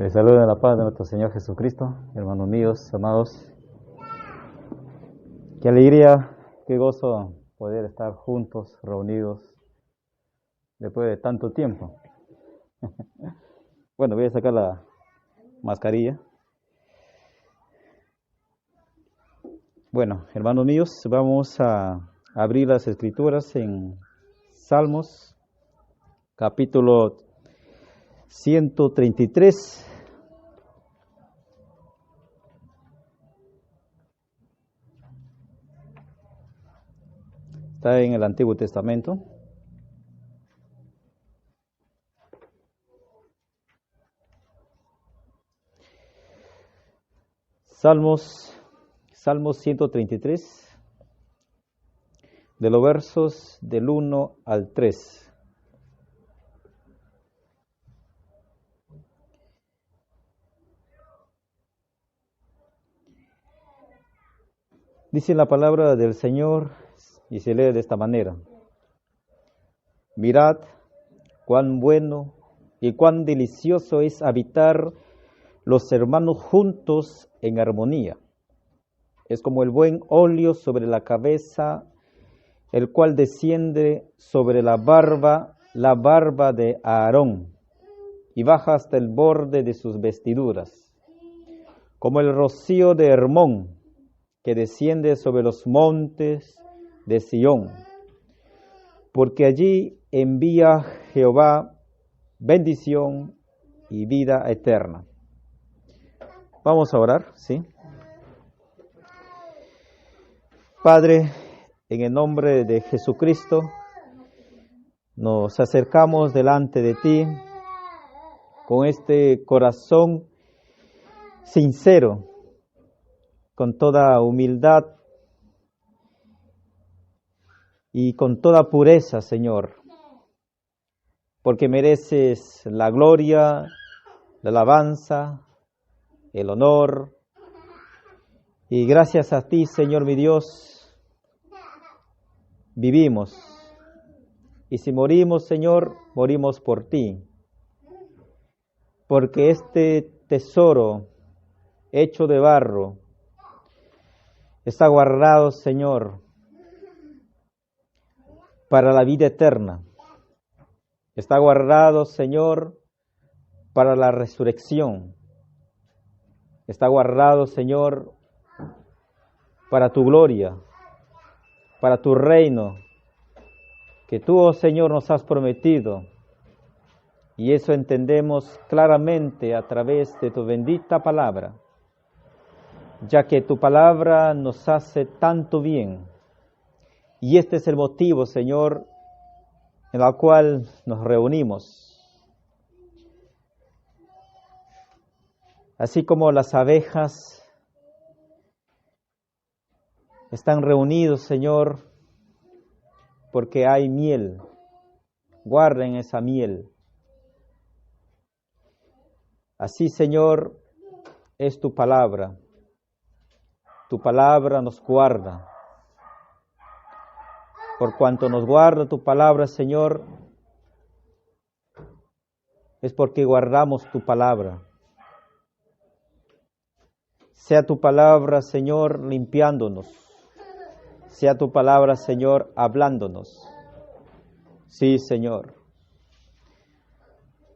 Les saludo en la paz de nuestro Señor Jesucristo, hermanos míos, amados. Qué alegría, qué gozo poder estar juntos, reunidos, después de tanto tiempo. Bueno, voy a sacar la mascarilla. Bueno, hermanos míos, vamos a abrir las Escrituras en Salmos, capítulo 133. Está en el Antiguo Testamento. Salmos 133, de los versos del 1 al 3. Dice la palabra del Señor y se lee de esta manera: Mirad cuán bueno y cuán delicioso es habitar los hermanos juntos en armonía. Es como el buen óleo sobre la cabeza, el cual desciende sobre la barba de Aarón, y baja hasta el borde de sus vestiduras, como el rocío de Hermón, que desciende sobre los montes de Sión, porque allí envía Jehová bendición y vida eterna. Vamos a orar, ¿sí? Padre, en el nombre de Jesucristo, nos acercamos delante de ti con este corazón sincero, con toda humildad y con toda pureza, Señor, porque mereces la gloria, la alabanza, el honor, y gracias a ti, Señor mi Dios, vivimos. Y si morimos, Señor, morimos por ti, porque este tesoro hecho de barro está guardado, Señor, para la vida eterna. Está guardado, Señor, para la resurrección. Está guardado, Señor, para tu gloria, para tu reino, que tú, oh Señor, nos has prometido. Y eso entendemos claramente a través de tu bendita palabra, ya que tu palabra nos hace tanto bien. Y este es el motivo, Señor, en el cual nos reunimos. Así como las abejas están reunidos, Señor, porque hay miel. Guarden esa miel. Así, Señor, es tu palabra. Tu palabra nos guarda. Por cuanto nos guarda tu palabra, Señor, es porque guardamos tu palabra. Sea tu palabra, Señor, limpiándonos. Sea tu palabra, Señor, hablándonos. Sí, Señor.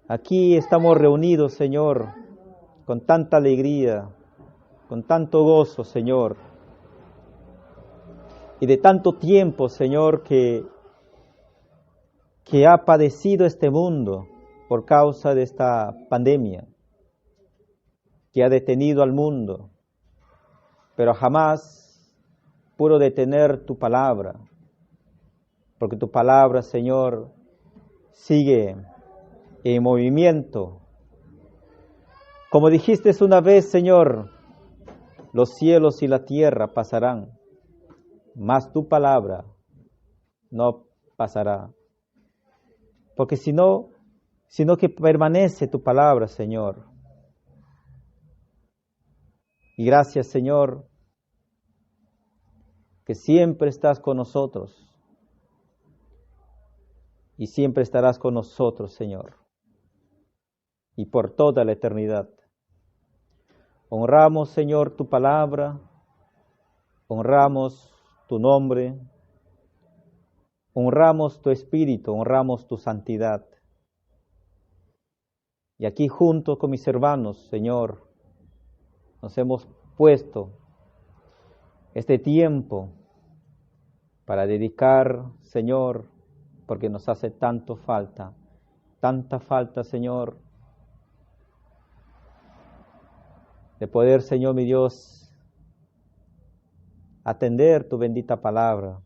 Aquí estamos reunidos, Señor, con tanta alegría, con tanto gozo, Señor. Y de tanto tiempo, Señor, que ha padecido este mundo por causa de esta pandemia, que ha detenido al mundo, pero jamás pudo detener tu palabra, porque tu palabra, Señor, sigue en movimiento. Como dijiste una vez, Señor, los cielos y la tierra pasarán, mas tu palabra no pasará. Porque sino que permanece tu palabra, Señor. Y gracias, Señor, que siempre estás con nosotros. Y siempre estarás con nosotros, Señor. y por toda la eternidad. Honramos, Señor, tu palabra, honramos tu nombre, honramos tu espíritu, honramos tu santidad. Y aquí junto con mis hermanos, Señor, nos hemos puesto este tiempo para dedicar, Señor, porque nos hace tanta falta, Señor, de poder, Señor mi Dios, atender tu bendita palabra,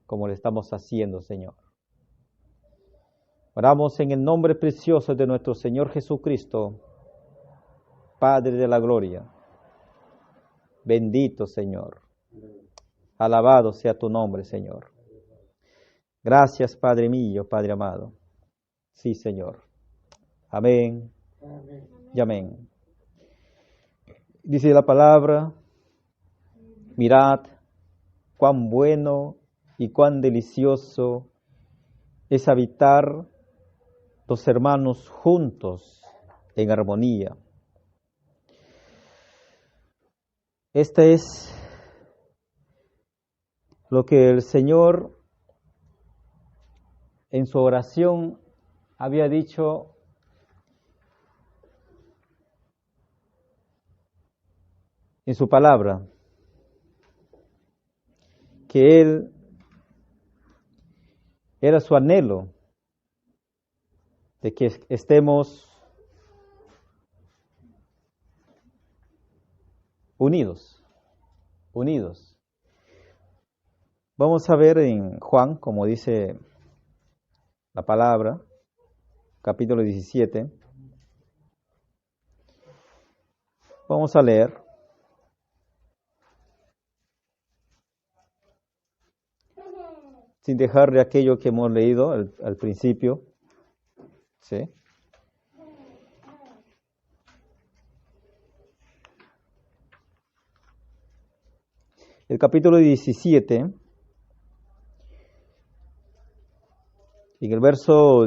como lo estamos haciendo, Señor. Oramos en el nombre precioso de nuestro Señor Jesucristo, Padre de la gloria. Bendito, Señor. Alabado sea tu nombre, Señor. Gracias, Padre mío, Padre amado. Sí, Señor. Amén. Y amén. Dice la palabra, mirad cuán bueno y cuán delicioso es habitar los hermanos juntos en armonía. Este es lo que el Señor en su oración había dicho en su palabra, que Él era su anhelo de que estemos unidos. Vamos a ver en Juan, como dice la palabra, capítulo 17. Vamos a leer. Sin dejar de aquello que hemos leído al principio. ¿Sí? El capítulo 17, en el verso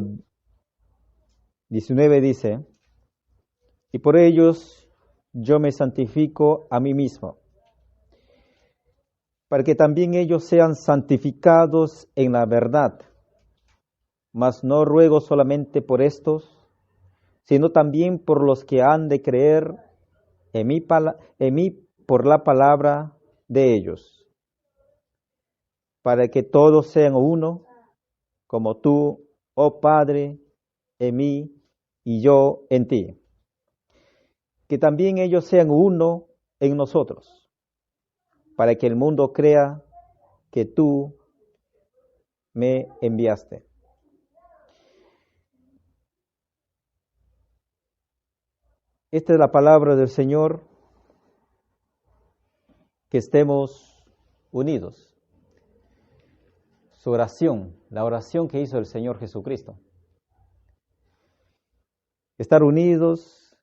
19 dice, y por ellos yo me santifico a mí mismo, para que también ellos sean santificados en la verdad. Mas no ruego solamente por estos, sino también por los que han de creer en mí por la palabra de ellos, para que todos sean uno, como tú, oh Padre, en mí y yo en ti. Que también ellos sean uno en nosotros, para que el mundo crea que tú me enviaste. Esta es la palabra del Señor, que estemos unidos. Su oración, la oración que hizo el Señor Jesucristo. Estar unidos,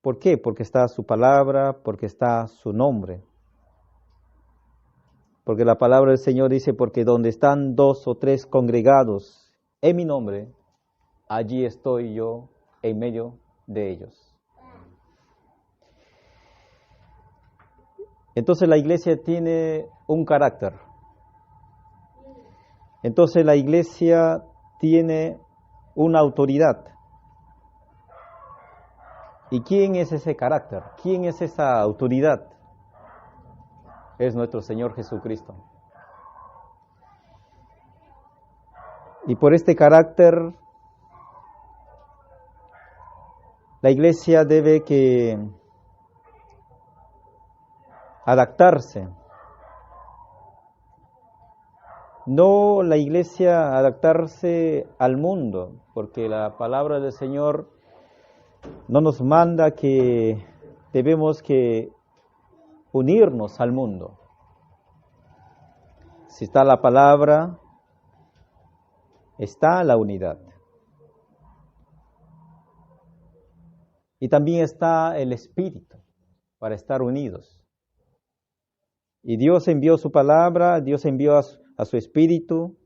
¿por qué? Porque está su palabra, porque está su nombre. Porque la palabra del Señor dice, porque donde están 2 o 3 congregados en mi nombre, allí estoy yo en medio de ellos. Entonces la iglesia tiene un carácter. Entonces la iglesia tiene una autoridad. ¿Y quién es ese carácter? ¿Quién es esa autoridad? Es nuestro Señor Jesucristo. Y por este carácter, la iglesia debe que adaptarse. No la iglesia adaptarse al mundo, porque la palabra del Señor no nos manda que debemos que unirnos al mundo. Si está la palabra, está la unidad. Y también está el Espíritu para estar unidos. Y Dios envió su palabra, Dios envió a su Espíritu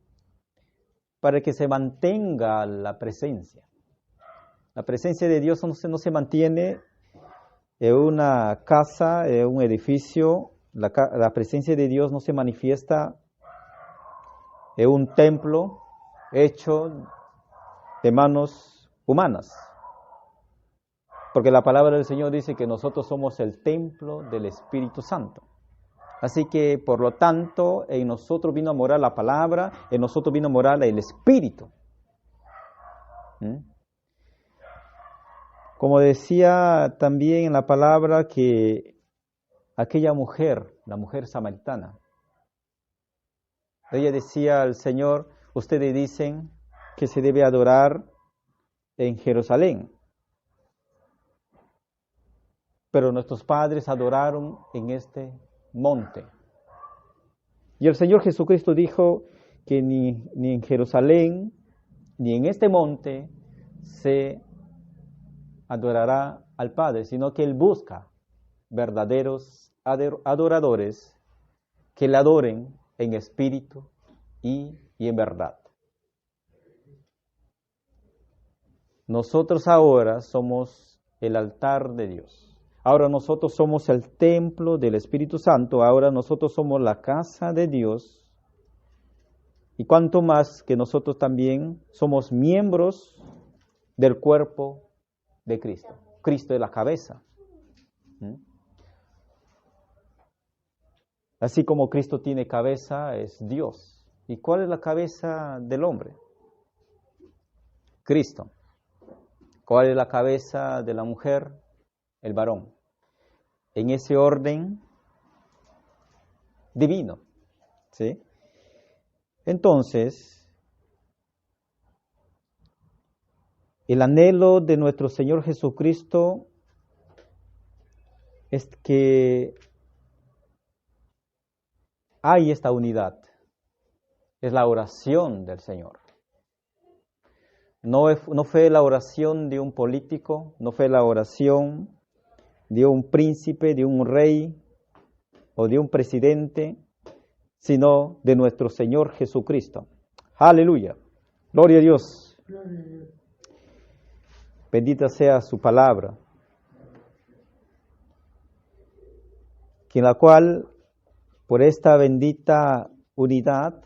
para que se mantenga la presencia. La presencia de Dios no se mantiene en una casa, en un edificio. La presencia de Dios no se manifiesta en un templo hecho de manos humanas. Porque la palabra del Señor dice que nosotros somos el templo del Espíritu Santo. Así que, por lo tanto, en nosotros vino a morar la palabra, en nosotros vino a morar el Espíritu. Como decía también en la palabra que aquella mujer, la mujer samaritana, ella decía al Señor, ustedes dicen que se debe adorar en Jerusalén, pero nuestros padres adoraron en este monte. Y el Señor Jesucristo dijo que ni en Jerusalén, ni en este monte se adorará al Padre, sino que Él busca verdaderos adoradores que le adoren en espíritu y en verdad. Nosotros ahora somos el altar de Dios. Ahora nosotros somos el templo del Espíritu Santo. Ahora nosotros somos la casa de Dios. Y cuanto más que nosotros también somos miembros del cuerpo de Cristo. Cristo es la cabeza. Así como Cristo tiene cabeza, es Dios. ¿Y cuál es la cabeza del hombre? Cristo. ¿Cuál es la cabeza de la mujer? El varón. En ese orden divino. ¿Sí? Entonces, el anhelo de nuestro Señor Jesucristo es que hay esta unidad. Es la oración del Señor. No fue la oración de un político, no fue la oración de un príncipe, de un rey o de un presidente, sino de nuestro Señor Jesucristo. Aleluya. Gloria a Dios. Bendita sea su palabra, que en la cual, por esta bendita unidad,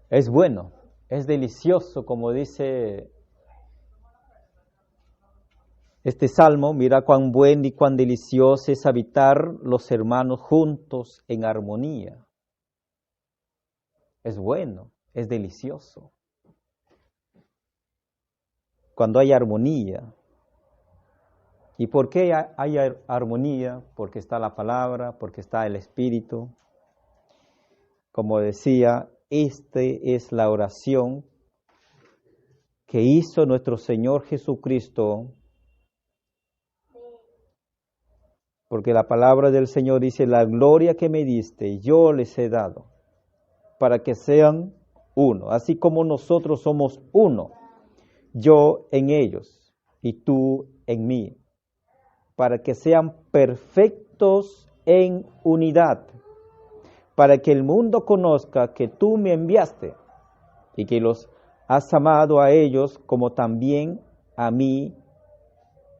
es bueno, es delicioso, como dice este salmo, mira cuán buen y cuán delicioso es habitar los hermanos juntos en armonía. Es bueno, es delicioso. Cuando hay armonía. ¿Y por qué hay armonía? Porque está la palabra, porque está el Espíritu. Como decía, esta es la oración que hizo nuestro Señor Jesucristo, porque la palabra del Señor dice, la gloria que me diste, yo les he dado, para que sean uno, así como nosotros somos uno, yo en ellos y tú en mí, para que sean perfectos en unidad, para que el mundo conozca que tú me enviaste y que los has amado a ellos como también a mí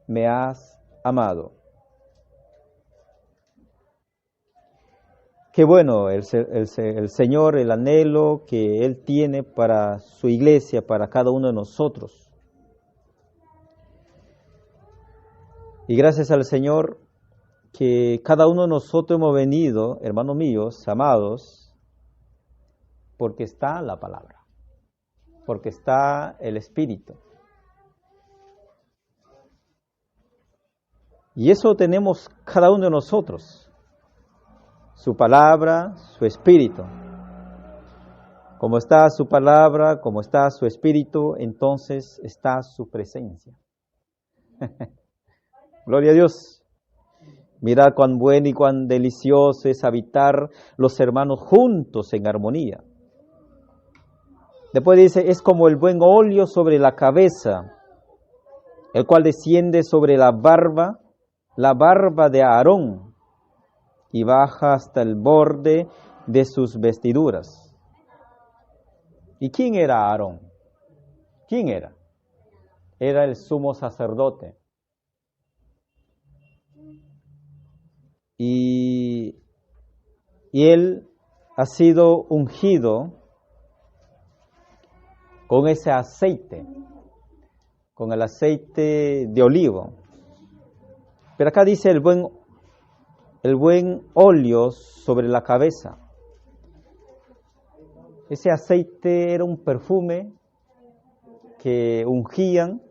me has amado. Qué bueno el Señor, el anhelo que Él tiene para su iglesia, para cada uno de nosotros. Y gracias al Señor que cada uno de nosotros hemos venido, hermanos míos, amados, porque está la palabra, porque está el Espíritu. Y eso tenemos cada uno de nosotros, su palabra, su Espíritu. Como está su palabra, como está su Espíritu, entonces está su presencia. Gloria a Dios. Mirad cuán bueno y cuán delicioso es habitar los hermanos juntos en armonía. Después dice, es como el buen óleo sobre la cabeza, el cual desciende sobre la barba de Aarón, y baja hasta el borde de sus vestiduras. ¿Y quién era Aarón? ¿Quién era? era el sumo sacerdote. Y él ha sido ungido con ese aceite, con el aceite de olivo. Pero acá dice el buen óleo sobre la cabeza. Ese aceite era un perfume que ungían,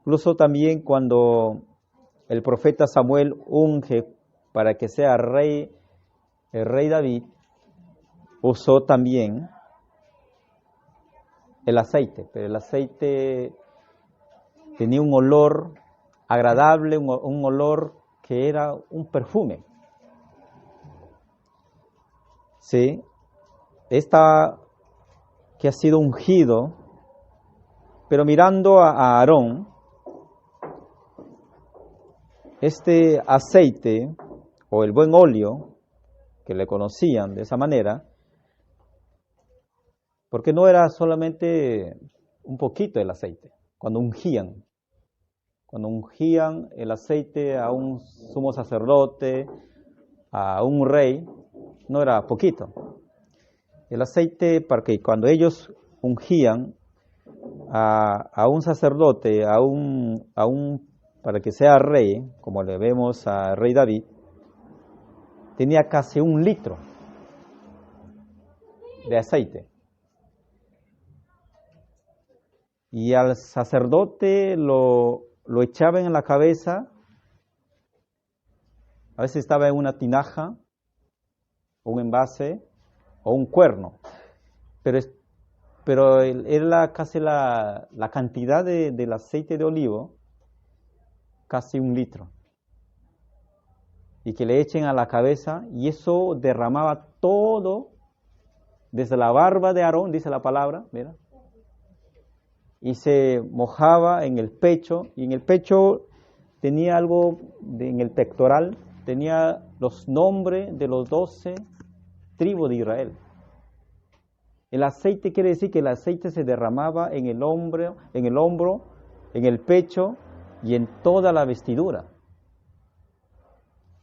incluso también cuando el profeta Samuel unge para que sea rey, el rey David usó también el aceite, pero el aceite tenía un olor agradable, un olor que era un perfume. Sí, esta que ha sido ungido, pero mirando a Aarón, este aceite o el buen óleo, que le conocían de esa manera, porque no era solamente un poquito el aceite, cuando ungían el aceite a un sumo sacerdote, a un rey, no era poquito. El aceite, para que cuando ellos ungían a un sacerdote, para que sea rey, como le vemos al rey David, tenía casi 1 litro de aceite. Y al sacerdote lo echaban en la cabeza, a veces estaba en una tinaja, un envase o un cuerno, pero era casi la cantidad del aceite de olivo, casi 1 litro. Y que le echen a la cabeza, y eso derramaba todo, desde la barba de Aarón, dice la palabra, mira, y se mojaba en el pecho, y en el pecho tenía algo, en el pectoral, tenía los nombres de los 12 tribus de Israel. El aceite quiere decir que el aceite se derramaba en el hombro, en el pecho y en toda la vestidura.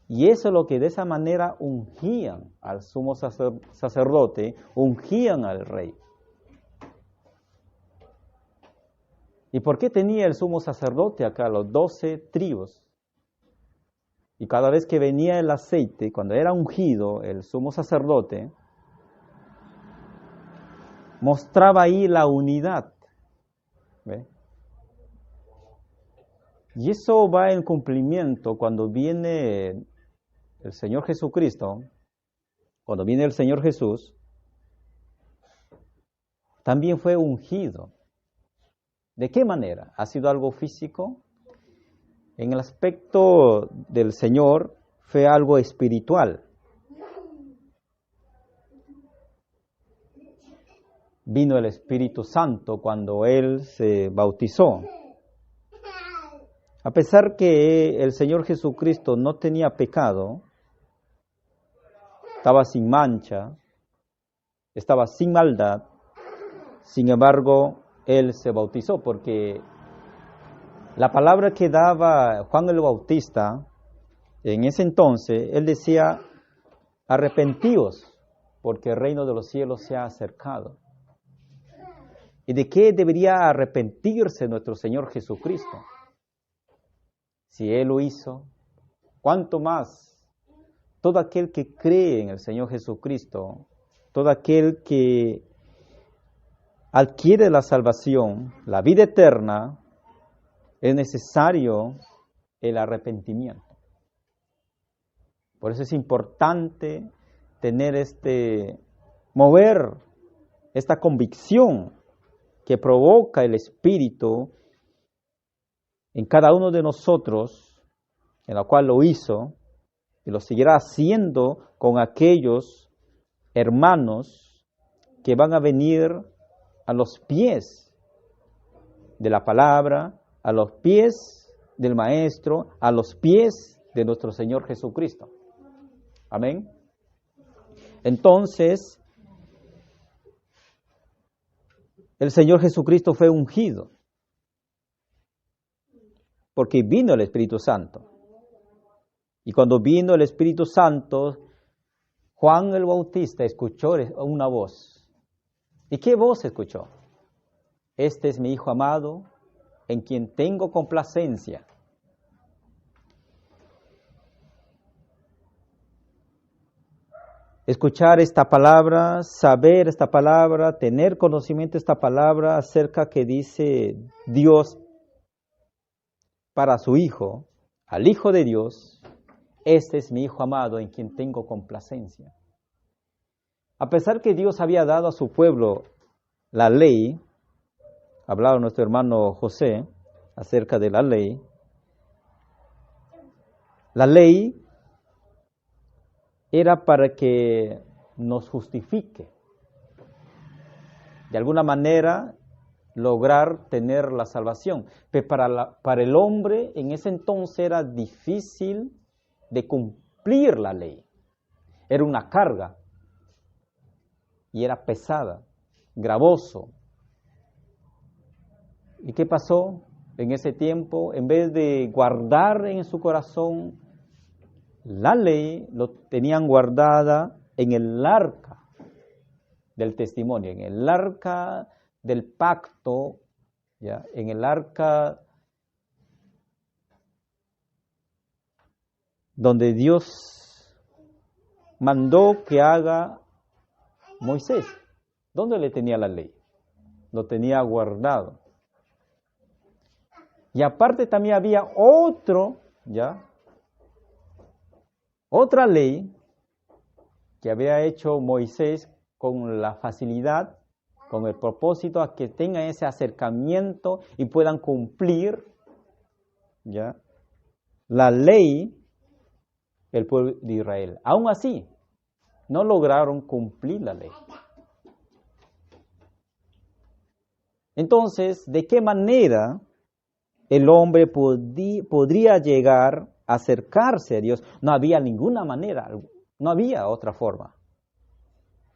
Y eso es lo que de esa manera ungían al sumo sacerdote, ungían al rey. ¿Y por qué tenía el sumo sacerdote acá los 12 tribus? Y cada vez que venía el aceite, cuando era ungido el sumo sacerdote, mostraba ahí la unidad. ¿Ve? Y eso va en cumplimiento cuando viene el Señor Jesucristo, cuando viene el Señor Jesús, también fue ungido. ¿De qué manera? ¿Ha sido algo físico? En el aspecto del Señor fue algo espiritual. Vino el Espíritu Santo cuando Él se bautizó. A pesar que el Señor Jesucristo no tenía pecado, estaba sin mancha, estaba sin maldad, sin embargo, Él se bautizó porque la palabra que daba Juan el Bautista, en ese entonces, él decía, arrepentíos, porque el reino de los cielos se ha acercado. ¿Y de qué debería arrepentirse nuestro Señor Jesucristo? Si Él lo hizo, ¿cuánto más todo aquel que cree en el Señor Jesucristo, todo aquel que adquiere la salvación, la vida eterna, es necesario el arrepentimiento? Por eso es importante tener mover esta convicción que provoca el Espíritu en cada uno de nosotros, en la cual lo hizo, y lo seguirá haciendo con aquellos hermanos que van a venir a los pies de la palabra, a los pies del Maestro, a los pies de nuestro Señor Jesucristo. Amén. Entonces, el Señor Jesucristo fue ungido. porque vino el Espíritu Santo. Y cuando vino el Espíritu Santo, Juan el Bautista escuchó una voz. ¿Y qué voz escuchó? Este es mi Hijo amado, en quien tengo complacencia. Escuchar esta palabra, saber esta palabra, tener conocimiento de esta palabra acerca que dice Dios para su Hijo, al Hijo de Dios, este es mi Hijo amado en quien tengo complacencia. A pesar que Dios había dado a su pueblo la ley, hablaba nuestro hermano José acerca de la ley era para que nos justifique, de alguna manera lograr tener la salvación. Pero para el hombre en ese entonces era difícil de cumplir la ley. Era una carga y era pesada, gravoso. ¿Y qué pasó en ese tiempo? En vez de guardar en su corazón la ley, lo tenían guardada en el arca del testimonio, en el arca del pacto, ¿ya? En el arca donde Dios mandó que haga Moisés. ¿Dónde le tenía la ley? Lo tenía guardado. Y aparte también había otra ley que había hecho Moisés con la facilidad, con el propósito a que tengan ese acercamiento y puedan cumplir, ¿ya?, la ley del pueblo de Israel. Aún así, no lograron cumplir la ley. Entonces, ¿de qué manera el hombre podría llegar a acercarse a Dios? No había ninguna manera, no había otra forma.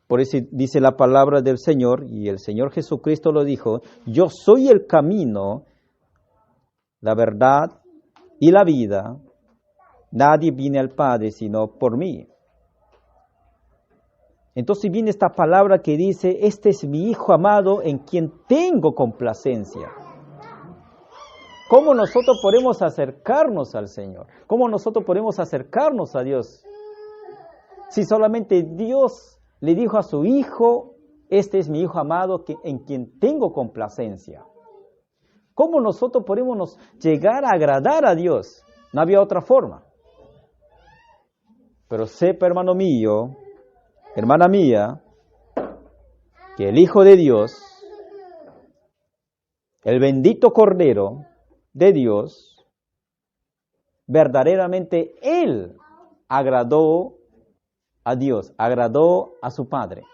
Por eso dice la palabra del Señor, y el Señor Jesucristo lo dijo: yo soy el camino, la verdad y la vida. Nadie viene al Padre sino por mí. Entonces viene esta palabra que dice: este es mi Hijo amado en quien tengo complacencia. ¿Cómo nosotros podemos acercarnos al Señor? ¿Cómo nosotros podemos acercarnos a Dios? Si solamente Dios le dijo a su Hijo: este es mi Hijo amado en quien tengo complacencia. ¿Cómo nosotros podemos llegar a agradar a Dios? No había otra forma. Pero sepa, hermano mío, hermana mía, que el Hijo de Dios, el bendito Cordero de Dios, verdaderamente Él agradó a Dios, agradó a su Padre.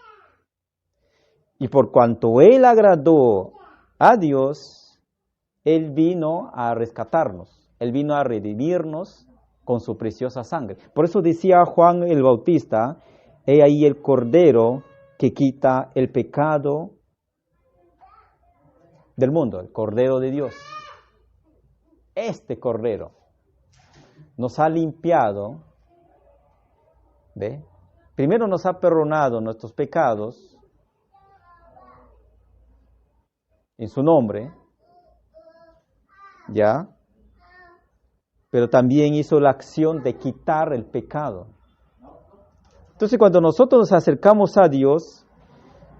Y por cuanto Él agradó a Dios, Él vino a rescatarnos, Él vino a redimirnos con su preciosa sangre. Por eso decía Juan el Bautista: he ahí el Cordero que quita el pecado del mundo, el Cordero de Dios. Este Cordero nos ha limpiado, ¿ve? Primero nos ha perdonado nuestros pecados en su nombre, ¿ya? Pero también hizo la acción de quitar el pecado. Entonces, cuando nosotros nos acercamos a Dios,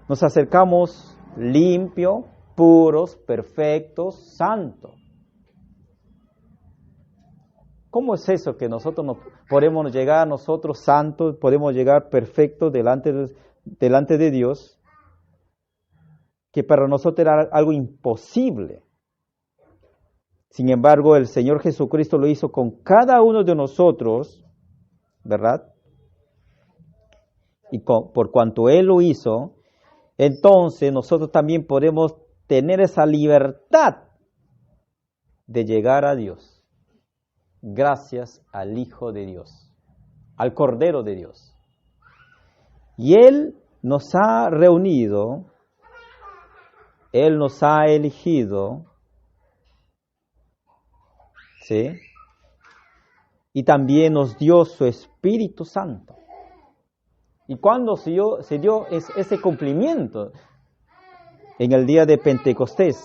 nos acercamos limpio, puros, perfectos, santos. ¿Cómo es eso que nosotros no podemos llegar nosotros santos, podemos llegar perfectos delante de Dios? Que para nosotros era algo imposible. Sin embargo, el Señor Jesucristo lo hizo con cada uno de nosotros, ¿verdad? Y por cuanto Él lo hizo, entonces nosotros también podemos tener esa libertad de llegar a Dios. Gracias al Hijo de Dios, al Cordero de Dios. Y Él nos ha reunido, Él nos ha elegido ¿sí? Y también nos dio su Espíritu Santo. ¿Y cuándo se dio ese cumplimiento? En el día de Pentecostés.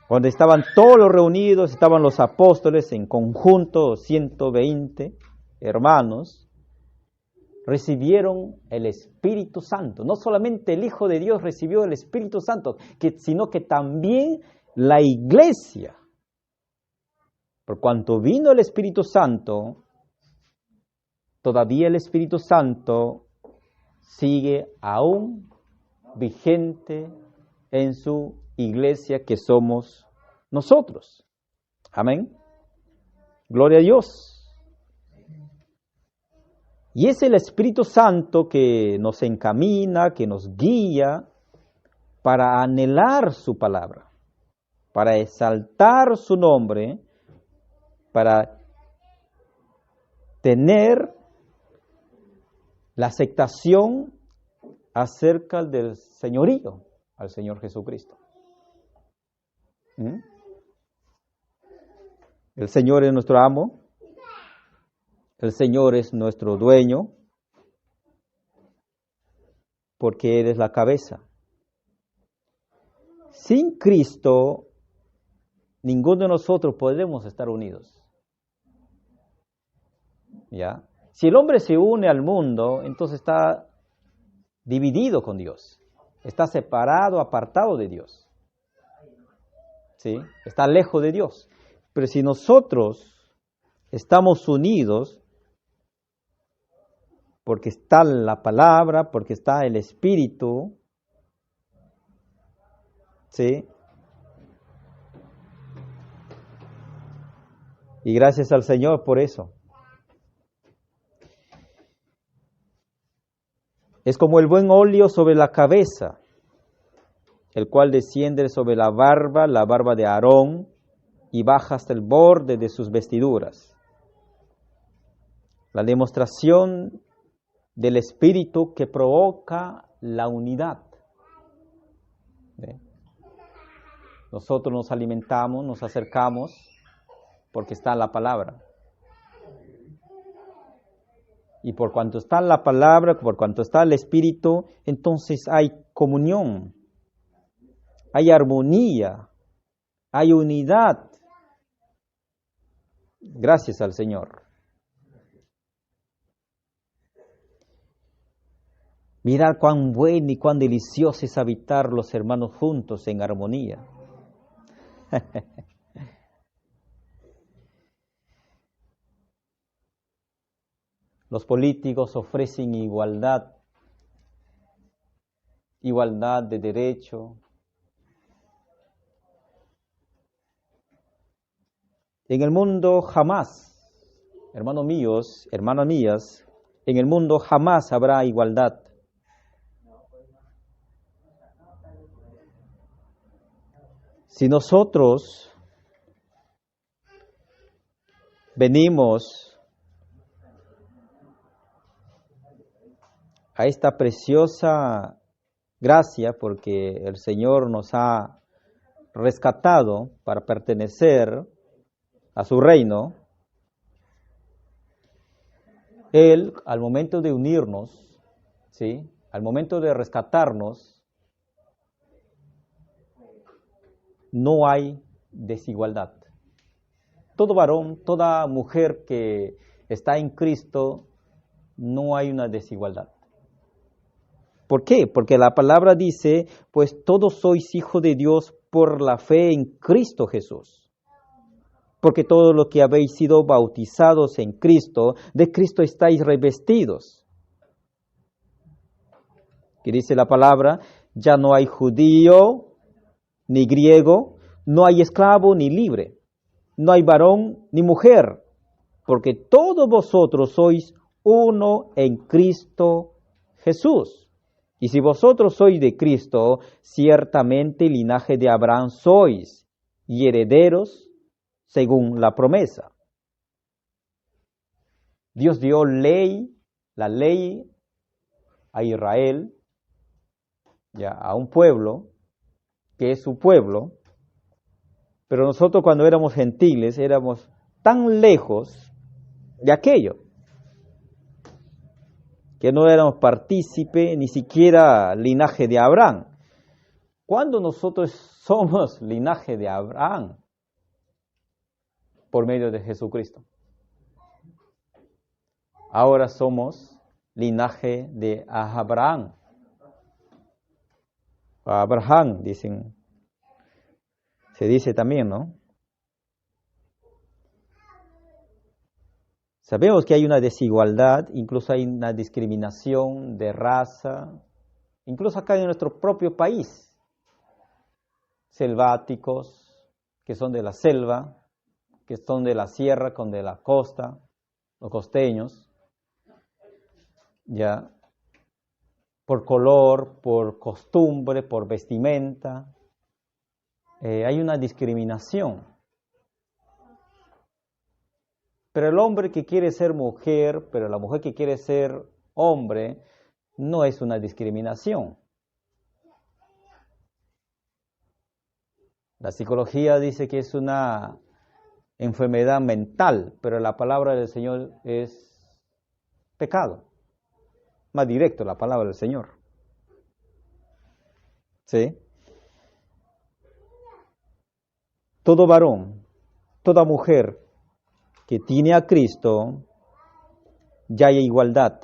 Cuando estaban todos reunidos, estaban los apóstoles en conjunto, 120 hermanos, recibieron el Espíritu Santo. No solamente el Hijo de Dios recibió el Espíritu Santo, sino que también la iglesia. Por cuanto vino el Espíritu Santo, todavía el Espíritu Santo sigue aún vigente en su iglesia que somos nosotros. Amén. Gloria a Dios. Y es el Espíritu Santo que nos encamina, que nos guía para anhelar su palabra, para exaltar su nombre, para tener la aceptación acerca del señorío al Señor Jesucristo. El Señor es nuestro amo, el Señor es nuestro dueño, porque Él es la cabeza. Sin Cristo, ninguno de nosotros podemos estar unidos. ¿Ya? Si el hombre se une al mundo, entonces está dividido con Dios, está separado, apartado de Dios, ¿sí? Está lejos de Dios. Pero si nosotros estamos unidos, porque está la palabra, porque está el Espíritu, ¿sí? Y gracias al Señor por eso. Es como el buen óleo sobre la cabeza, el cual desciende sobre la barba de Aarón, y baja hasta el borde de sus vestiduras. La demostración del Espíritu que provoca la unidad. Nosotros nos alimentamos, nos acercamos, porque está la palabra. Y por cuanto está la palabra, por cuanto está el Espíritu, entonces hay comunión, hay armonía, hay unidad. Gracias al Señor. Mirad cuán bueno y cuán delicioso es habitar los hermanos juntos en armonía. Los políticos ofrecen igualdad de derecho. En el mundo jamás, hermanos míos, hermanas mías, en el mundo jamás habrá igualdad. Si nosotros venimos a esta preciosa gracia, porque el Señor nos ha rescatado para pertenecer a su reino, Él, al momento de unirnos, ¿sí?, al momento de rescatarnos, no hay desigualdad. Todo varón, toda mujer que está en Cristo, no hay una desigualdad. ¿Por qué? Porque la palabra dice, pues todos sois hijos de Dios por la fe en Cristo Jesús. Porque todos los que habéis sido bautizados en Cristo, de Cristo estáis revestidos. Que dice la palabra, ya no hay judío ni griego, no hay esclavo ni libre, no hay varón ni mujer, porque todos vosotros sois uno en Cristo Jesús. Y si vosotros sois de Cristo, ciertamente linaje de Abraham sois, y herederos según la promesa. Dios dio la ley a Israel, ya a un pueblo, que es su pueblo, Pero nosotros cuando éramos gentiles éramos tan lejos de aquello que no éramos partícipe ni siquiera linaje de Abraham. ¿Cuándo nosotros somos linaje de Abraham? Por medio de Jesucristo. Ahora somos linaje de Abraham. Abraham, dicen. Se dice también, ¿no? Sabemos que hay una desigualdad, incluso hay una discriminación de raza, incluso acá en nuestro propio país. Selváticos, que son de la selva, que son de la sierra, con de la costa, los costeños, ya, por color, por costumbre, por vestimenta, hay una discriminación. Pero el hombre que quiere ser mujer, pero la mujer que quiere ser hombre, no es una discriminación. La psicología dice que es una enfermedad mental, pero la palabra del Señor es pecado. Más directo la palabra del Señor. ¿Sí? Todo varón, toda mujer que tiene a Cristo, ya hay igualdad.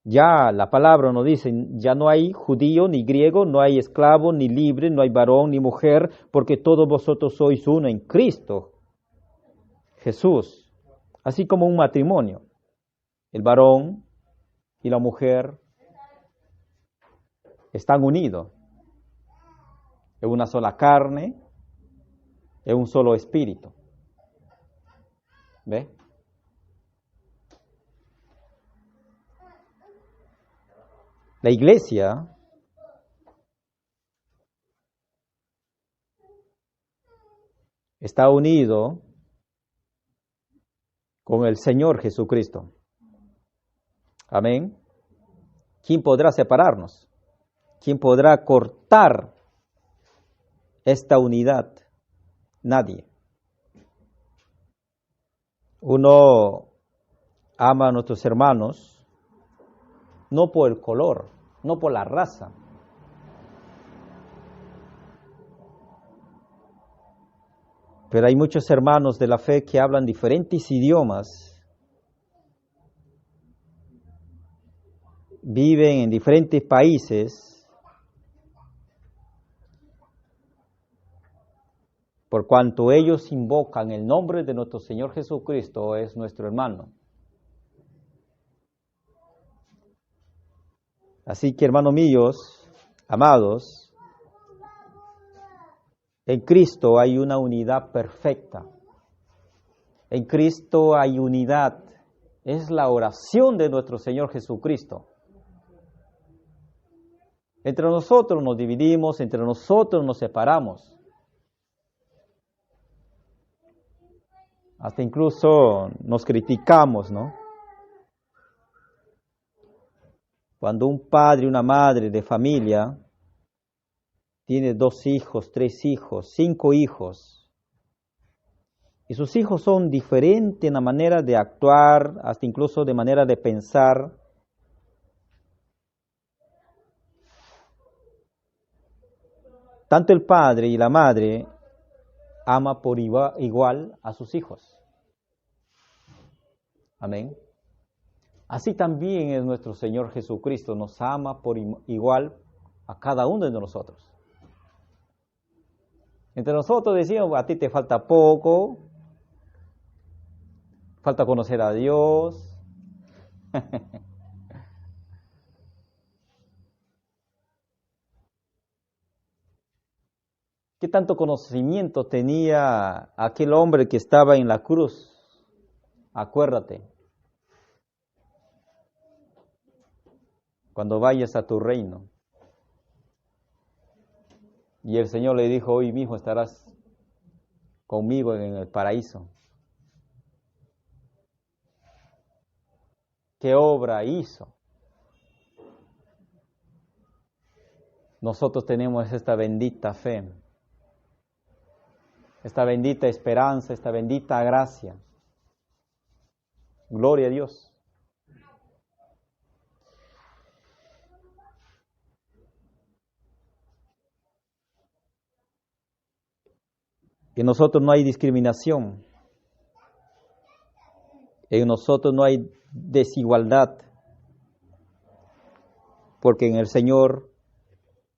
Ya la palabra nos dice, ya no hay judío ni griego, no hay esclavo ni libre, no hay varón ni mujer, porque todos vosotros sois uno en Cristo Jesús. Así como un matrimonio, el varón y la mujer están unidos en una sola carne, en un solo espíritu. ¿Ve? La iglesia está unido con el Señor Jesucristo. Amén. ¿Quién podrá separarnos? ¿Quién podrá cortar esta unidad? Nadie. Uno ama a nuestros hermanos no por el color, no por la raza. Pero hay muchos hermanos de la fe que hablan diferentes idiomas, viven en diferentes países, por cuanto ellos invocan el nombre de nuestro Señor Jesucristo, es nuestro hermano. Así que, hermanos míos, amados, en Cristo hay una unidad perfecta. En Cristo hay unidad. Es la oración de nuestro Señor Jesucristo. Entre nosotros nos dividimos, entre nosotros nos separamos. Hasta incluso nos criticamos, ¿no? Cuando un padre y una madre de familia tiene 2 hijos, 3 hijos, 5 hijos, y sus hijos son diferentes en la manera de actuar, hasta incluso de manera de pensar, tanto el padre y la madre ama por igual a sus hijos. Amén. Así también es nuestro Señor Jesucristo, nos ama por igual a cada uno de nosotros. Entre nosotros decimos, a ti te falta poco, falta conocer a Dios. ¿Qué tanto conocimiento tenía aquel hombre que estaba en la cruz? Acuérdate, cuando vayas a tu reino. Y el Señor le dijo, hoy mismo estarás conmigo en el paraíso. ¿Qué obra hizo? Nosotros tenemos esta bendita fe. esta bendita esperanza, esta bendita gracia. Gloria a Dios. En nosotros no hay discriminación. En nosotros no hay desigualdad. Porque en el Señor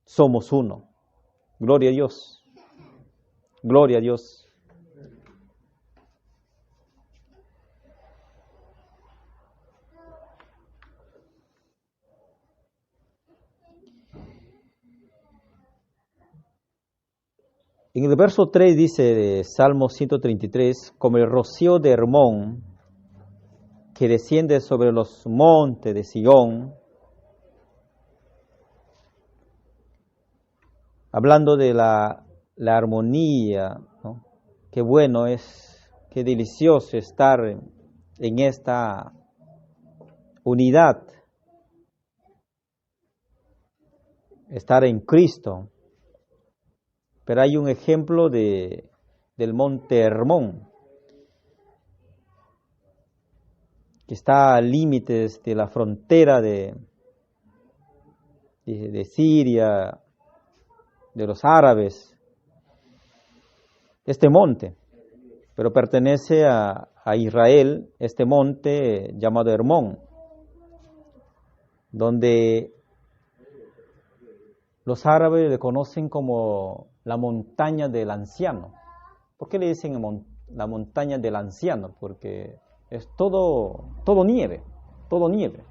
somos uno. Gloria a Dios. Gloria a Dios. En el verso 3 dice de Salmo 133, como el rocío de Hermón, que desciende sobre los montes de Sion, hablando de la armonía, ¿no? Qué bueno es, qué delicioso estar en esta unidad, estar en Cristo. Pero hay un ejemplo del monte Hermón, que está a límites de la frontera de Siria, de los árabes, este monte, pero pertenece a Israel, este monte llamado Hermón, donde los árabes le conocen como la montaña del anciano. ¿Por qué le dicen la montaña del anciano? Porque es todo nieve, todo nieve.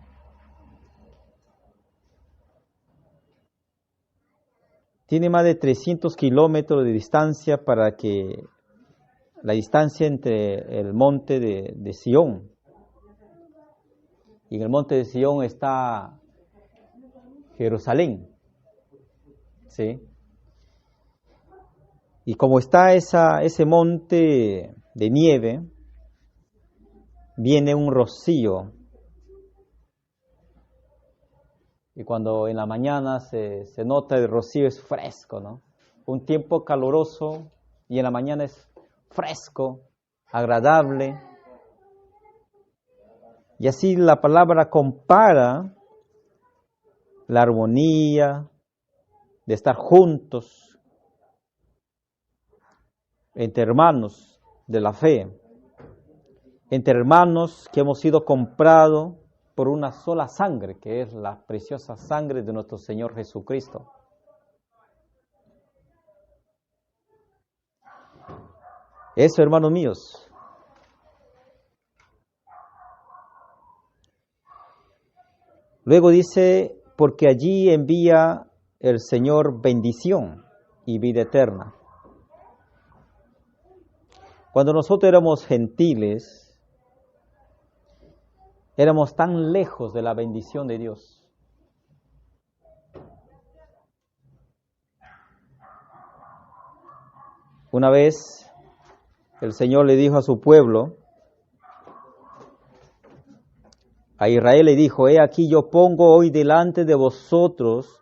Tiene más de 300 kilómetros de distancia para que la distancia entre el monte de Sión. Y en el monte de Sión está Jerusalén. ¿Sí? Y como está ese monte de nieve, viene un rocío. Y cuando en la mañana se nota el rocío, es fresco, ¿no? Un tiempo caluroso y en la mañana es fresco, agradable. Y así la palabra compara la armonía de estar juntos entre hermanos de la fe, entre hermanos que hemos sido comprados por una sola sangre, que es la preciosa sangre de nuestro Señor Jesucristo. Eso, hermanos míos. Luego dice, porque allí envía el Señor bendición y vida eterna. Cuando nosotros éramos gentiles, éramos tan lejos de la bendición de Dios. Una vez el Señor le dijo a su pueblo, a Israel le dijo, he aquí yo pongo hoy delante de vosotros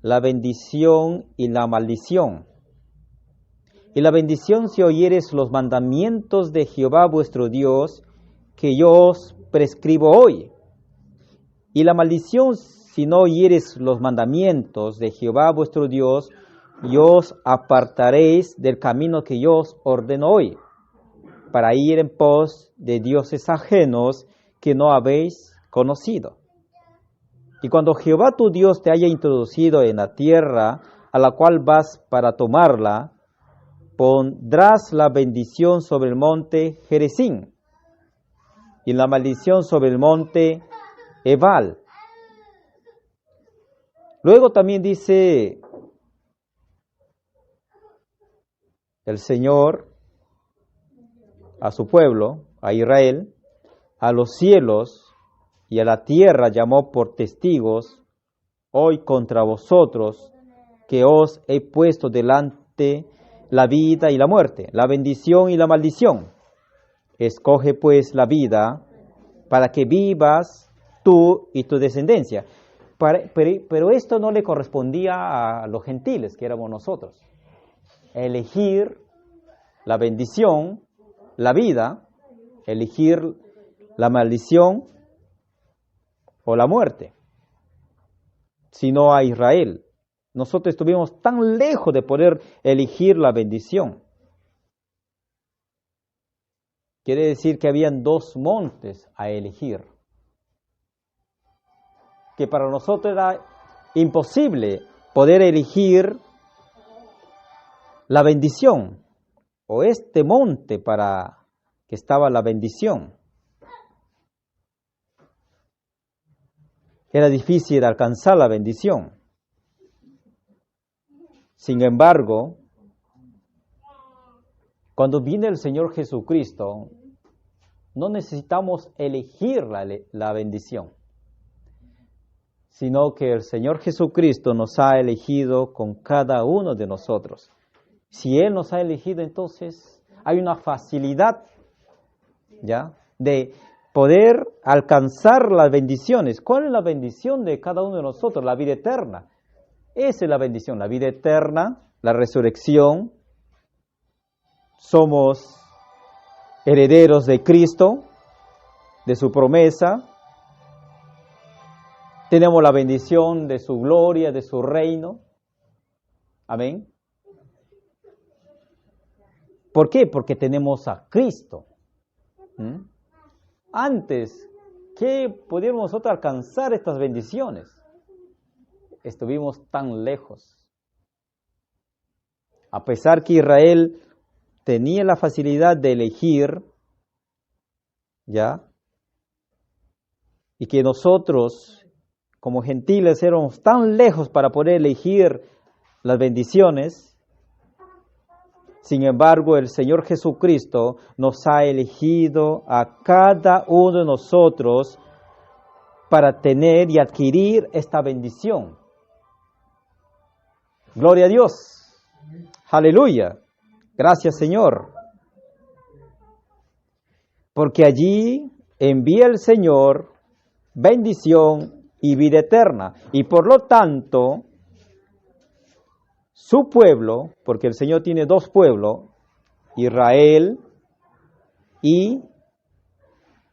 la bendición y la maldición. Y la bendición si oyeres los mandamientos de Jehová vuestro Dios, que yo os prescribo hoy. Y la maldición si no oyeres los mandamientos de Jehová vuestro Dios, y os apartaréis del camino que yo os ordeno hoy, para ir en pos de dioses ajenos que no habéis conocido. Y cuando Jehová tu Dios te haya introducido en la tierra a la cual vas para tomarla, pondrás la bendición sobre el monte Gerizim y la maldición sobre el monte Ebal. Luego también dice el Señor a su pueblo, a Israel, a los cielos y a la tierra llamó por testigos hoy contra vosotros, que os he puesto delante la vida y la muerte, la bendición y la maldición. Escoge pues la vida para que vivas tú y tu descendencia. Pero esto no le correspondía a los gentiles, que éramos nosotros. Elegir la bendición, la vida, elegir la maldición o la muerte, sino a Israel. Nosotros estuvimos tan lejos de poder elegir la bendición. Quiere decir que habían dos montes a elegir, que para nosotros era imposible poder elegir la bendición o este monte para que estaba la bendición. Era difícil alcanzar la bendición. Sin embargo, cuando viene el Señor Jesucristo, no necesitamos elegir la bendición, sino que el Señor Jesucristo nos ha elegido con cada uno de nosotros. Si Él nos ha elegido, entonces hay una facilidad, ¿ya?, de poder alcanzar las bendiciones. ¿Cuál es la bendición de cada uno de nosotros? La vida eterna. Esa es la bendición, la vida eterna, la resurrección. Somos herederos de Cristo, de su promesa. Tenemos la bendición de su gloria, de su reino. Amén. ¿Por qué? Porque tenemos a Cristo. Antes, ¿qué podíamos nosotros alcanzar estas bendiciones? Estuvimos tan lejos. A pesar que Israel tenía la facilidad de elegir, ¿ya?, y que nosotros, como gentiles, éramos tan lejos para poder elegir las bendiciones. Sin embargo, el Señor Jesucristo nos ha elegido a cada uno de nosotros para tener y adquirir esta bendición. Gloria a Dios. Aleluya. Gracias, Señor. Porque allí envía el Señor bendición y vida eterna. Y por lo tanto, su pueblo, porque el Señor tiene dos pueblos, Israel y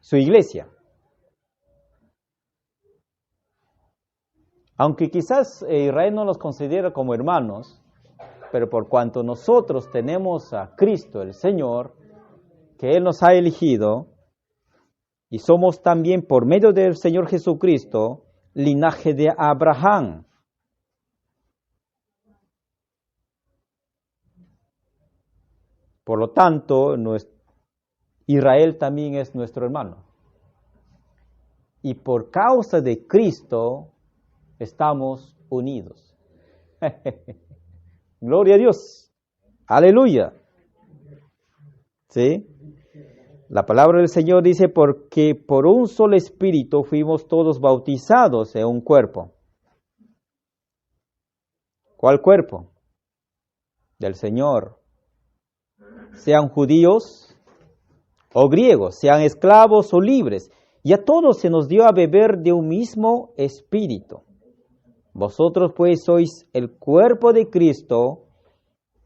su iglesia. Aunque quizás Israel no los considera como hermanos, pero por cuanto nosotros tenemos a Cristo el Señor, que Él nos ha elegido, y somos también por medio del Señor Jesucristo, linaje de Abraham. Por lo tanto, Israel también es nuestro hermano. Y por causa de Cristo estamos unidos. Gloria a Dios. Aleluya. ¿Sí? La palabra del Señor dice, porque por un solo espíritu fuimos todos bautizados en un cuerpo. ¿Cuál cuerpo? Del Señor. Sean judíos o griegos, sean esclavos o libres, y a todos se nos dio a beber de un mismo espíritu. Vosotros pues sois el cuerpo de Cristo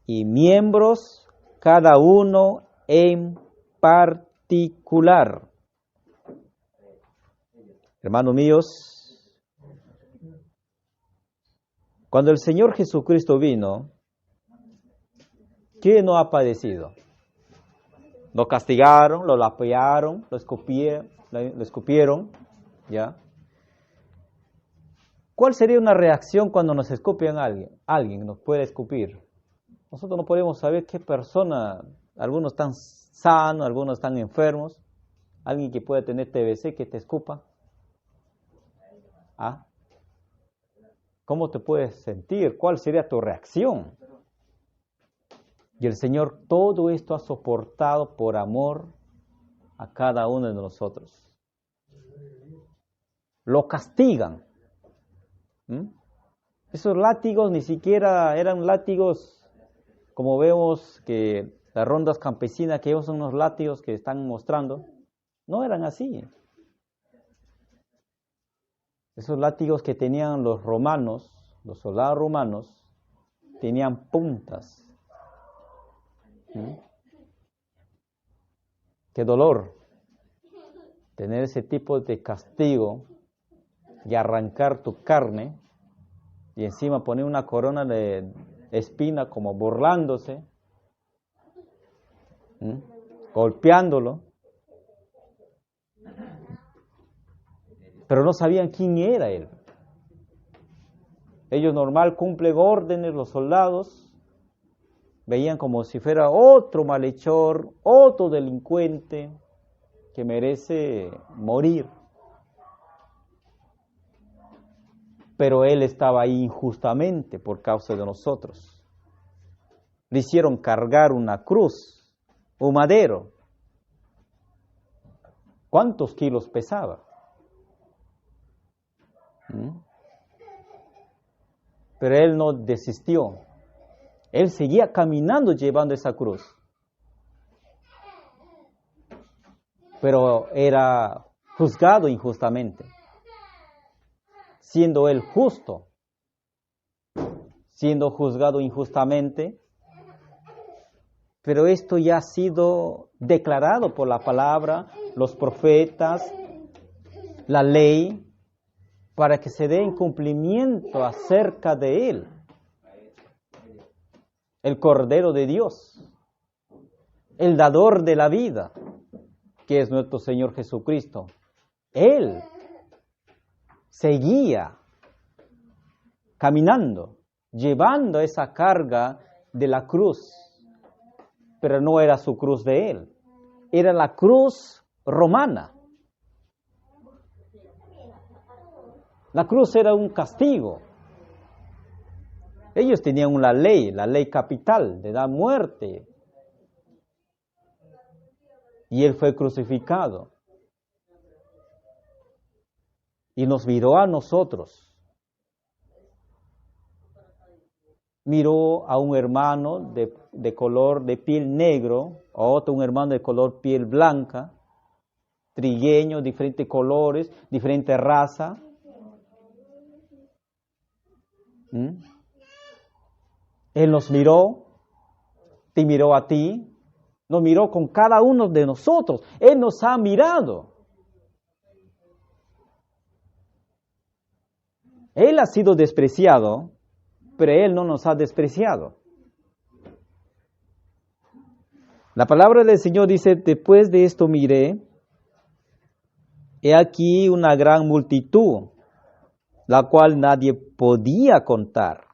y miembros cada uno en particular. Hermanos míos, cuando el Señor Jesucristo vino, ¿qué no ha padecido? Lo castigaron, lo lapidaron, lo escupieron, ¿ya? ¿Cuál sería una reacción cuando nos escupen a alguien? Alguien nos puede escupir. Nosotros no podemos saber qué persona, algunos están sanos, algunos están enfermos. Alguien que pueda tener TBC que te escupa. ¿Ah? ¿Cómo te puedes sentir? ¿Cuál sería tu reacción? Y el Señor todo esto ha soportado por amor a cada uno de nosotros. Lo castigan. Esos látigos ni siquiera eran látigos como vemos que las rondas campesinas, que ellos son unos látigos que están mostrando. No eran así. Esos látigos que tenían los romanos, los soldados romanos, tenían puntas. Qué dolor tener ese tipo de castigo y arrancar tu carne y encima poner una corona de espina como burlándose, golpeándolo. Pero no sabían quién era él. Ellos normal cumplen órdenes, los soldados, veían como si fuera otro malhechor, otro delincuente que merece morir. Pero él estaba ahí injustamente por causa de nosotros. Le hicieron cargar una cruz, un madero. ¿Cuántos kilos pesaba? Pero él no desistió. Él seguía caminando llevando esa cruz. Pero era juzgado injustamente. Siendo él justo, siendo juzgado injustamente, pero esto ya ha sido declarado por la palabra, los profetas, la ley, para que se dé en cumplimiento acerca de él, el Cordero de Dios, el dador de la vida, que es nuestro Señor Jesucristo. Él seguía caminando, llevando esa carga de la cruz, pero no era su cruz de él, era la cruz romana. La cruz era un castigo. Ellos tenían una ley, la ley capital de dar muerte. Y él fue crucificado. Y nos miró a nosotros. Miró a un hermano de color de piel negro, a otro un hermano de color piel blanca, trigueño, diferentes colores, diferente raza. Él nos miró, te miró a ti, nos miró con cada uno de nosotros. Él nos ha mirado. Él ha sido despreciado, pero Él no nos ha despreciado. La palabra del Señor dice, después de esto miré, he aquí una gran multitud, la cual nadie podía contar.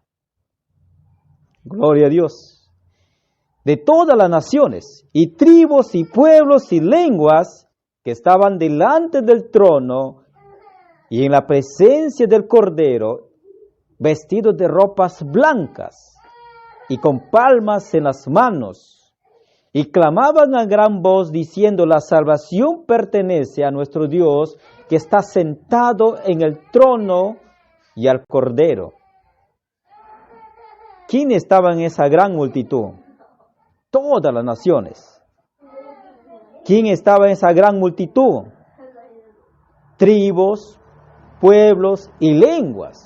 Gloria a Dios. De todas las naciones, y tribus, y pueblos, y lenguas, que estaban delante del trono, y en la presencia del Cordero, vestidos de ropas blancas, y con palmas en las manos, y clamaban a gran voz, diciendo, la salvación pertenece a nuestro Dios, que está sentado en el trono, y al Cordero. ¿Quién estaba en esa gran multitud? Todas las naciones. ¿Quién estaba en esa gran multitud? Tribus, pueblos y lenguas.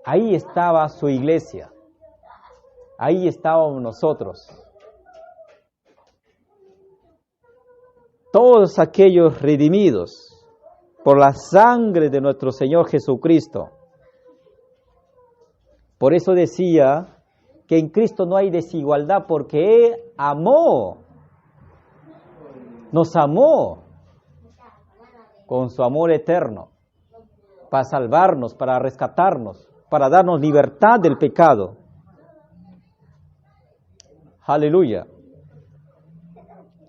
Ahí estaba su iglesia. Ahí estábamos nosotros. Todos aquellos redimidos por la sangre de nuestro Señor Jesucristo. Por eso decía que en Cristo no hay desigualdad, porque Él amó, nos amó con su amor eterno, para salvarnos, para rescatarnos, para darnos libertad del pecado. Aleluya.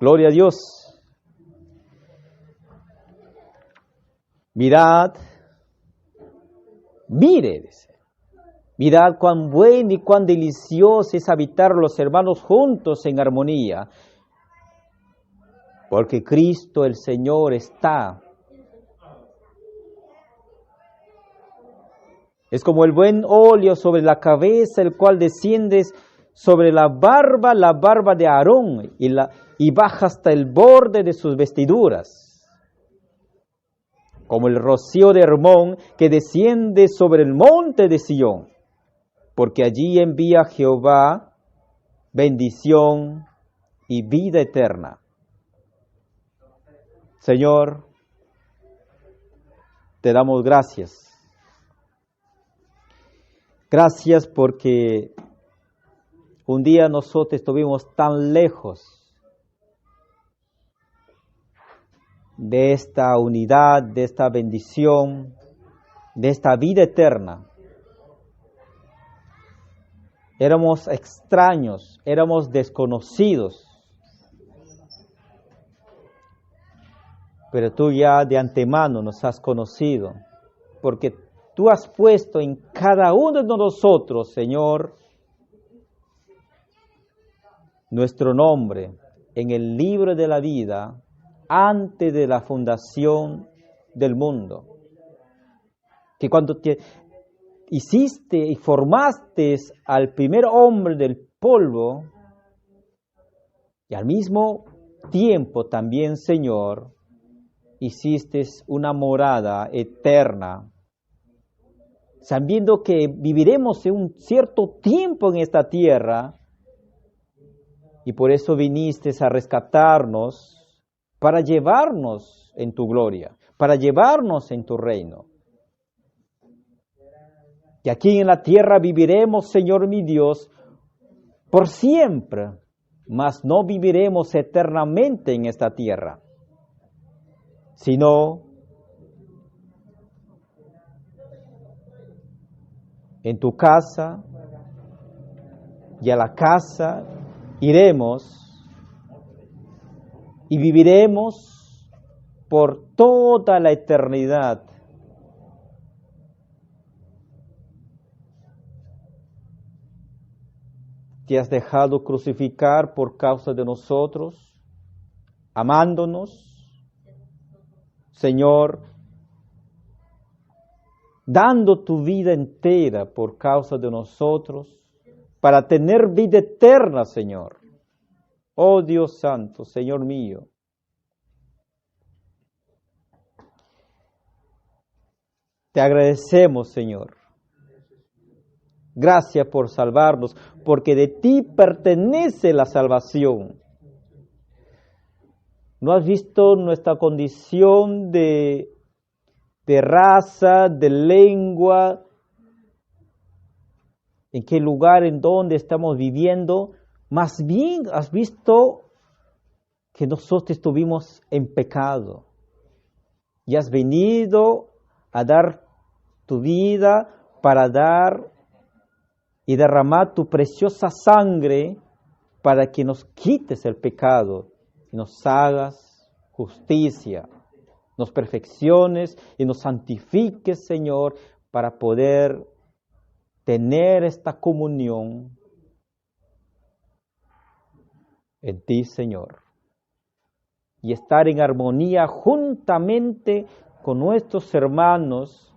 Gloria a Dios. Mirad, mire, dice. Mirad cuán bueno y cuán delicioso es habitar los hermanos juntos en armonía, porque Cristo el Señor está. Es como el buen óleo sobre la cabeza, el cual desciende sobre la barba de Aarón, y baja hasta el borde de sus vestiduras. Como el rocío de Hermón que desciende sobre el monte de Sión, porque allí envía Jehová bendición y vida eterna. Señor, te damos gracias. Gracias porque un día nosotros estuvimos tan lejos de esta unidad, de esta bendición, de esta vida eterna. Éramos extraños, éramos desconocidos. Pero tú ya de antemano nos has conocido, porque tú has puesto en cada uno de nosotros, Señor, nuestro nombre en el libro de la vida antes de la fundación del mundo. Que cuando te hiciste y formaste al primer hombre del polvo, y al mismo tiempo también, Señor, hiciste una morada eterna, sabiendo que viviremos un cierto tiempo en esta tierra, y por eso viniste a rescatarnos para llevarnos en tu gloria, para llevarnos en tu reino. Y aquí en la tierra viviremos, Señor mi Dios, por siempre, mas no viviremos eternamente en esta tierra, sino en tu casa, y a la casa iremos y viviremos por toda la eternidad. Te has dejado crucificar por causa de nosotros, amándonos, Señor, dando tu vida entera por causa de nosotros, para tener vida eterna, Señor. Oh Dios Santo, Señor mío. Te agradecemos, Señor. Gracias por salvarnos, porque de ti pertenece la salvación. ¿No has visto nuestra condición de raza, de lengua? ¿En qué lugar, en dónde estamos viviendo? Más bien has visto que nosotros estuvimos en pecado. Y has venido a dar tu vida para dar y derramar tu preciosa sangre para que nos quites el pecado y nos hagas justicia, nos perfecciones y nos santifiques, Señor, para poder tener esta comunión en ti, Señor, y estar en armonía juntamente con nuestros hermanos.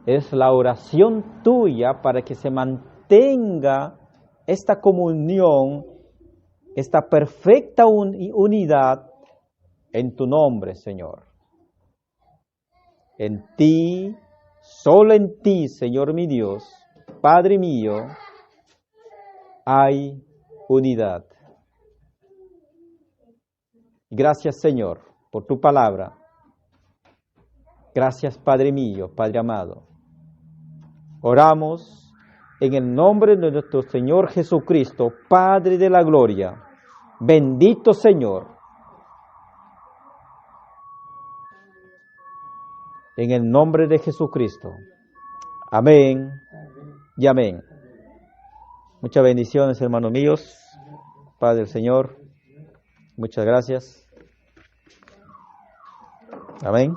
Es la oración tuya para que se mantenga esta comunión, esta perfecta unidad en tu nombre, Señor. En ti, solo en ti, Señor mi Dios, Padre mío, hay unidad. Gracias, Señor, por tu palabra. Gracias, Padre mío, Padre amado. Oramos en el nombre de nuestro Señor Jesucristo, Padre de la gloria. Bendito Señor. En el nombre de Jesucristo. Amén y amén. Muchas bendiciones, hermanos míos. Padre del Señor. Muchas gracias. Amén.